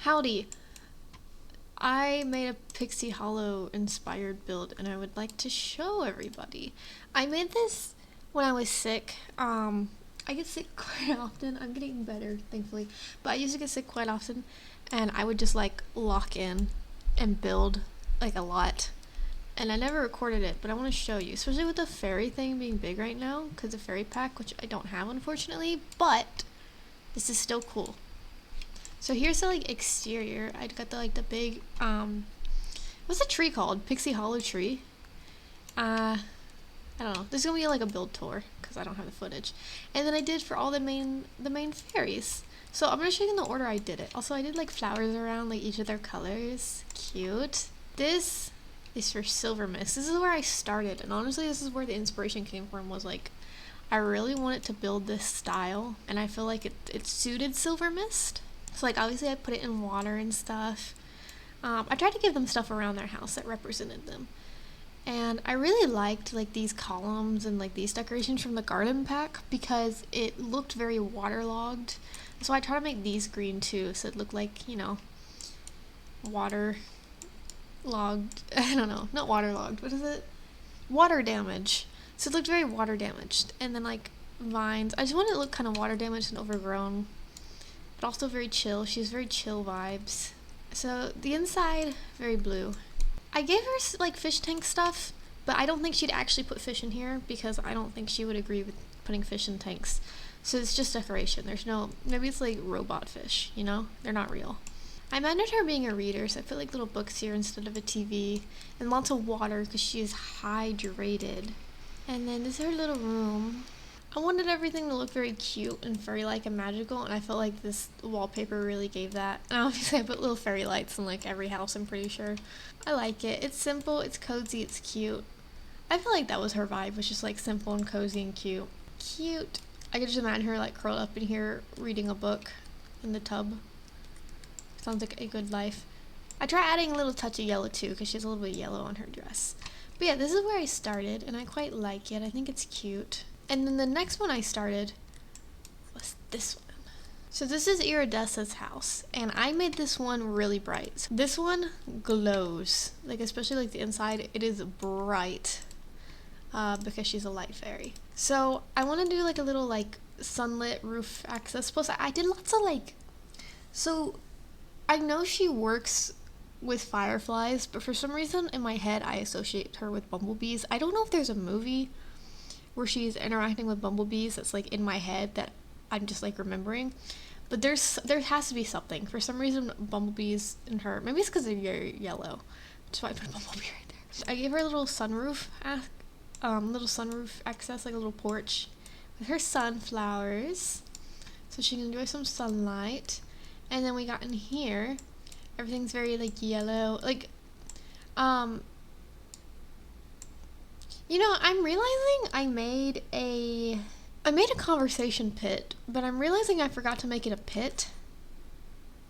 Howdy! I made a Pixie Hollow inspired build and I would like to show everybody. I made this when I was sick. I get sick quite often. I'm getting better, thankfully. But I used to get sick quite often and I would just like lock in and build like a lot. And I never recorded it, but I want to show you, especially with the fairy thing being big right now, because the fairy pack, which I don't have unfortunately, but this is still cool. So here's the like exterior. I got the big what's the tree called? Pixie Hollow tree. I don't know. This is gonna be like a build tour because I don't have the footage. And then I did for all the main fairies. So I'm gonna show you in the order I did it. Also I did like flowers around like each of their colors. Cute. This is for Silver Mist. This is where I started, and honestly this is where the inspiration came from. Was like I really wanted to build this style and I feel like it suited Silver Mist. So like obviously I put it in water and stuff. I tried to give them stuff around their house that represented them. And I really liked like these columns and like these decorations from the garden pack because it looked very waterlogged. So I try to make these green too, so it looked like, you know, water logged. I don't know, not waterlogged. What is it? Water damage. So it looked very water damaged. And then like vines. I just wanted it to look kind of water damaged and overgrown, but also very chill. She has very chill vibes. So the inside, very blue. I gave her like fish tank stuff, but I don't think she'd actually put fish in here because I don't think she would agree with putting fish in tanks. So it's just decoration. There's no, maybe it's like robot fish, you know? They're not real. I imagined her being a reader, so I put like little books here instead of a TV, and lots of water because she is hydrated. And then this is her little room. I wanted everything to look very cute and fairy-like and magical, and I felt like this wallpaper really gave that. And obviously I put little fairy lights in like every house, I'm pretty sure. I like it. It's simple, it's cozy, it's cute. I feel like that was her vibe, was just like simple and cozy and cute. Cute. I could just imagine her like curled up in here reading a book in the tub. Sounds like a good life. I try adding a little touch of yellow too, because she has a little bit of yellow on her dress. But yeah, this is where I started, and I quite like it. I think it's cute. And then the next one I started was this one. So this is Iridessa's house, and I made this one really bright. So this one glows, like especially like the inside, it is bright because she's a light fairy. So I want to do like a little like sunlit roof access. Plus I did lots of like, so I know she works with fireflies, but for some reason in my head I associate her with bumblebees. I don't know if there's a movie where she's interacting with bumblebees that's like in my head that I'm just like remembering, but there has to be something. For some reason bumblebees in her, maybe it's because they're very yellow, that's why I put a bumblebee right there. I gave her a little sunroof access, like a little porch with her sunflowers so she can enjoy some sunlight. And then we got in here, everything's very like yellow, like you know, I'm realizing I made a conversation pit, but I'm realizing I forgot to make it a pit.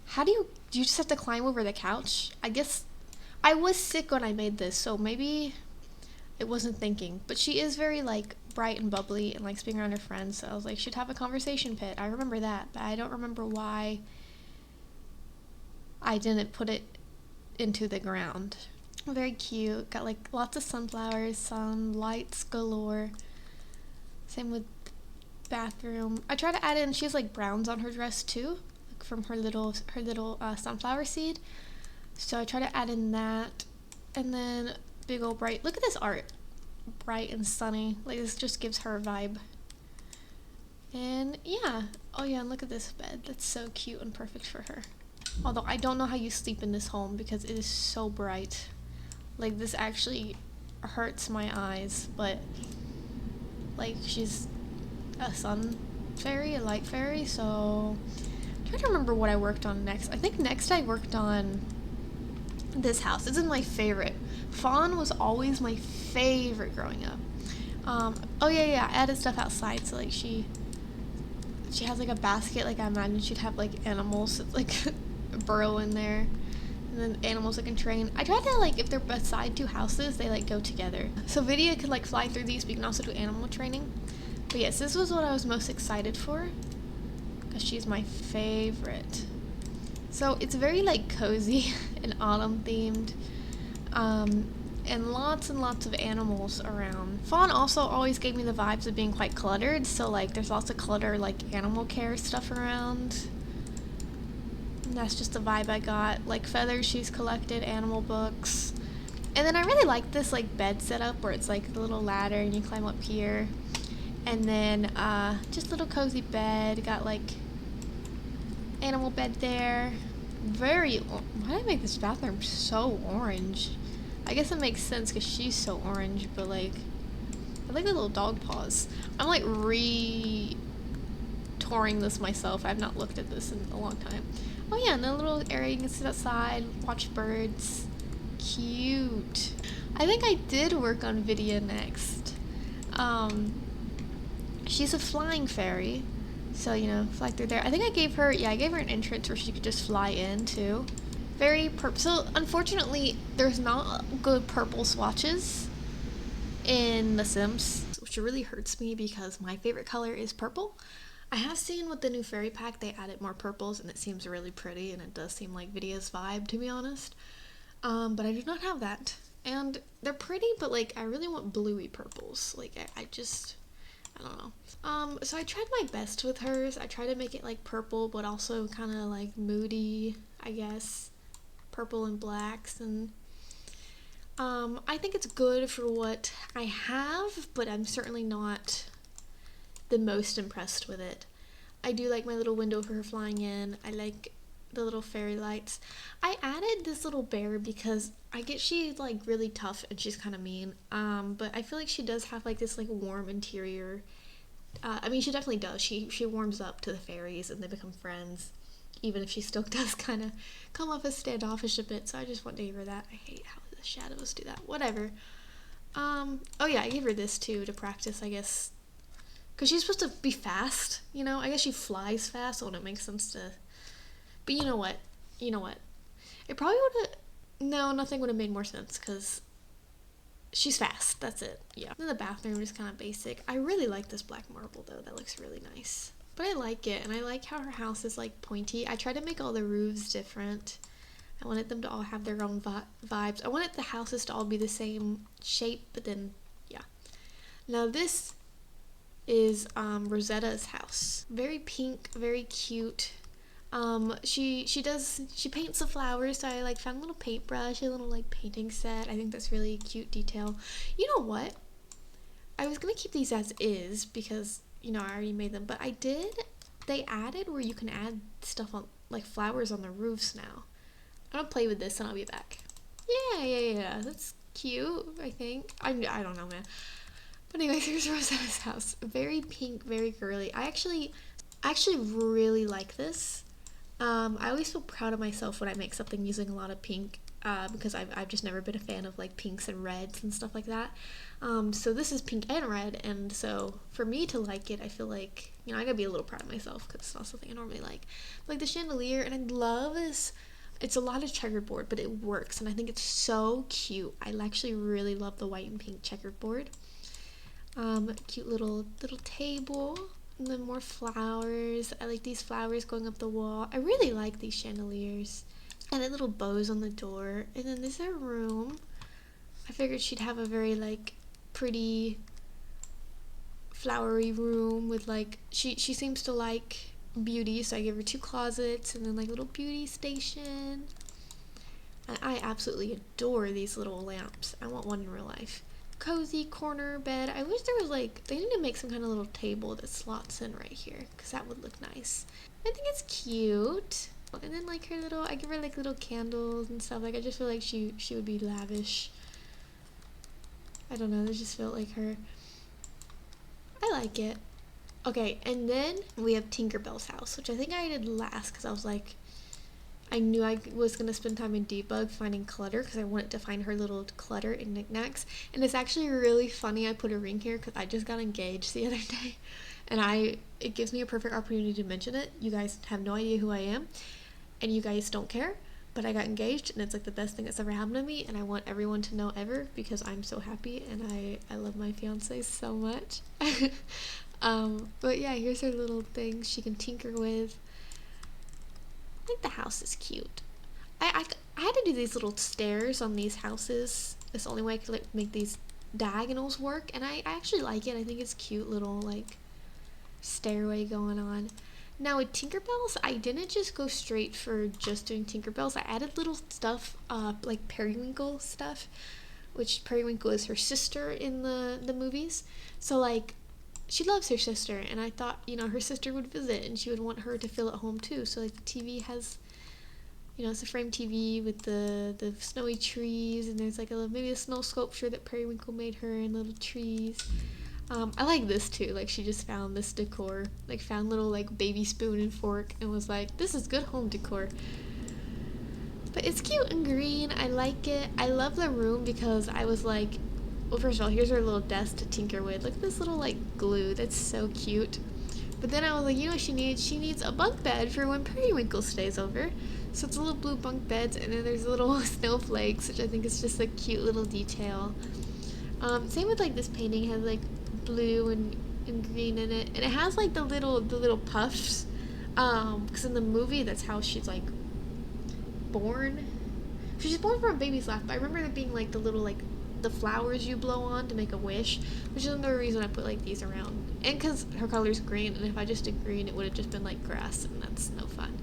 How do you just have to climb over the couch? I guess I was sick when I made this, so maybe it wasn't thinking. But she is very like bright and bubbly and likes being around her friends, so I was like, she'd have a conversation pit. I remember that, but I don't remember why I didn't put it into the ground. Very cute. Got like lots of sunflowers, sun lights galore. Same with bathroom. I try to add in, she has like browns on her dress too, like from her little sunflower seed. So I try to add in that. And then big old bright, look at this art. Bright and sunny. Like this just gives her a vibe. And yeah. Oh yeah, and look at this bed. That's so cute and perfect for her. Although I don't know how you sleep in this home because it is so bright. Like this actually hurts my eyes, but like she's a sun fairy, a light fairy, so I'm trying to remember what I worked on next. I think next I worked on this house. This is my favorite. Fawn was always my favorite growing up. Oh yeah, I added stuff outside, so like she has like a basket, like I imagine she'd have like animals like burrow in there. And then animals that can train. I tried to like, if they're beside two houses, they like go together. So Vidya could like fly through these, but you can also do animal training. But yes, this was what I was most excited for because she's my favorite. So it's very like cozy and autumn themed. And lots of animals around. Fawn also always gave me the vibes of being quite cluttered, so like there's lots of clutter, like animal care stuff around. And that's just the vibe I got. Like feathers she's collected, animal books. And then I really like this like bed setup where it's like the little ladder and you climb up here. And then just little cozy bed. Got like animal bed there. Why did I make this bathroom so orange? I guess it makes sense because she's so orange, but like, I like the little dog paws. I'm like touring this myself. I've not looked at this in a long time. Oh yeah, and the little area you can sit outside, watch birds. Cute. I think I did work on Vidya next. She's a flying fairy, so you know, fly through there. I think I gave her an entrance where she could just fly in too. Very purple. So unfortunately, there's not good purple swatches in The Sims, which really hurts me because my favorite color is purple. I have seen with the new fairy pack they added more purples and it seems really pretty and it does seem like Vidya's vibe, to be honest. But I do not have that. And they're pretty, but like I really want bluey purples. Like I don't know. So I tried my best with hers. I tried to make it like purple, but also kind of like moody, I guess. Purple and blacks, and I think it's good for what I have, but I'm certainly not the most impressed with it. I do like my little window for her flying in. I like the little fairy lights. I added this little bear because I get she's like really tough and she's kind of mean, but I feel like she does have like this like warm interior. I mean, she definitely does. She warms up to the fairies and they become friends, even if she still does kind of come off as standoffish a bit. So I just want to give her that. I hate how the shadows do that. Whatever. Oh yeah, I gave her this too to practice, I guess, because she's supposed to be fast. You know, I guess she flies fast, so it makes sense to. But you know what? It probably would have. No, nothing would have made more sense because she's fast. That's it. Yeah. Then the bathroom is kind of basic. I really like this black marble though. That looks really nice. But I like it, and I like how her house is like pointy. I try to make all the roofs different. I wanted them to all have their own vibes. I wanted the houses to all be the same shape, but then, yeah. Now this is Rosetta's house. Very pink, very cute. She paints the flowers, so I like found a little paintbrush, a little like painting set. I think that's really cute detail. You know what? I was gonna keep these as is because, you know, I already made them, but they added where you can add stuff on, like flowers on the roofs now. I'm gonna play with this and I'll be back. Yeah, that's cute, I think. I don't know, man. But anyways, here's Rosetta's house. Very pink, very girly. I actually really like this. I always feel proud of myself when I make something using a lot of pink, because I've just never been a fan of like pinks and reds and stuff like that. So this is pink and red, and so for me to like it, I feel like, you know, I gotta be a little proud of myself because it's not something I normally like. But, like the chandelier, and I love this. It's a lot of checkerboard, but it works, and I think it's so cute. I actually really love the white and pink checkerboard. Cute little table. And then more flowers. I like these flowers going up the wall. I really like these chandeliers. And then little bows on the door. And then this is her room. I figured she'd have a very like pretty flowery room with like she seems to like beauty, so I gave her 2 closets and then like little beauty station. And I absolutely adore these little lamps. I want one in real life. Cozy corner bed. I wish there was like, they need to make some kind of little table that slots in right here because that would look nice. I think it's cute. And then like her little, I give her like little candles and stuff. Like I just feel like she would be lavish. I don't know, I just felt like her. I like it. Okay, and then we have Tinkerbell's house, which I think I did last because I was like, I knew I was going to spend time in debug finding clutter because I wanted to find her little clutter and knickknacks. And it's actually really funny I put a ring here because I just got engaged the other day. And it gives me a perfect opportunity to mention it. You guys have no idea who I am. And you guys don't care. But I got engaged and it's like the best thing that's ever happened to me. And I want everyone to know ever because I'm so happy and I love my fiance so much. But yeah, here's her little things she can tinker with. think the house is cute. I had to do these little stairs on these houses. It's the only way I could like make these diagonals work, and I actually like it. I think it's cute little like stairway going on. Now with Tinkerbells, I didn't just go straight for just doing Tinkerbells. I added little stuff, like Periwinkle stuff, which Periwinkle is her sister in the movies. So like, she loves her sister, and I thought, you know, her sister would visit, and she would want her to feel at home too. So like the TV has, you know, it's a frame TV with the snowy trees, and there's like maybe a snow sculpture that Periwinkle made her, and little trees. I like this too. Like she just found this decor, like found little like baby spoon and fork, and was like, "This is good home decor." But it's cute and green. I like it. I love the room because I was like, well, first of all, here's her little desk to tinker with. Look at this little like glue. That's so cute. But then I was like, you know what she needs? She needs a bunk bed for when Periwinkle stays over. So it's a little blue bunk beds, and then there's little snowflakes, which I think is just a cute little detail. Same with like this painting has like blue and green in it, and it has like the little puffs. Because in the movie, that's how she's like born. She's born from a baby's laugh. But I remember there being like the little like the flowers you blow on to make a wish, which is another reason I put like these around. And because her color's green, and if I just did green, it would have just been like grass, and that's no fun.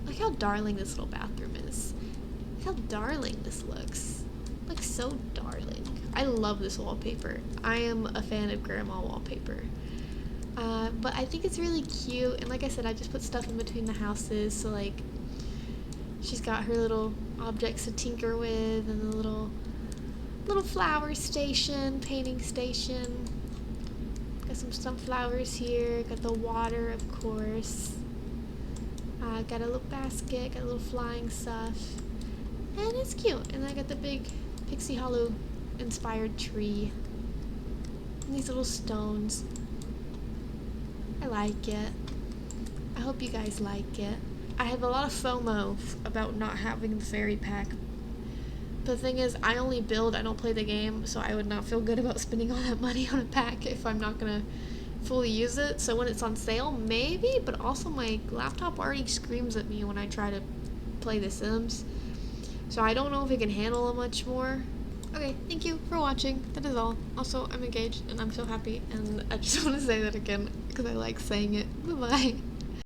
Look how darling this little bathroom is. Look how darling this looks. Like so darling. I love this wallpaper. I am a fan of grandma wallpaper. But I think it's really cute, and like I said, I just put stuff in between the houses, so like she's got her little objects to tinker with, and the little flower station, painting station. Got some sunflowers here, got the water, of course. Got a little basket, got a little flying stuff, and it's cute. And I got the big Pixie Hollow inspired tree, and these little stones. I like it. I hope you guys like it. I have a lot of FOMO about not having the fairy pack. But the thing is, I only build, I don't play the game, so I would not feel good about spending all that money on a pack if I'm not gonna fully use it. So when it's on sale, maybe, but also my laptop already screams at me when I try to play The Sims. So I don't know if it can handle much more. Okay, thank you for watching. That is all. Also, I'm engaged and I'm so happy, and I just want to say that again because I like saying it. Bye-bye.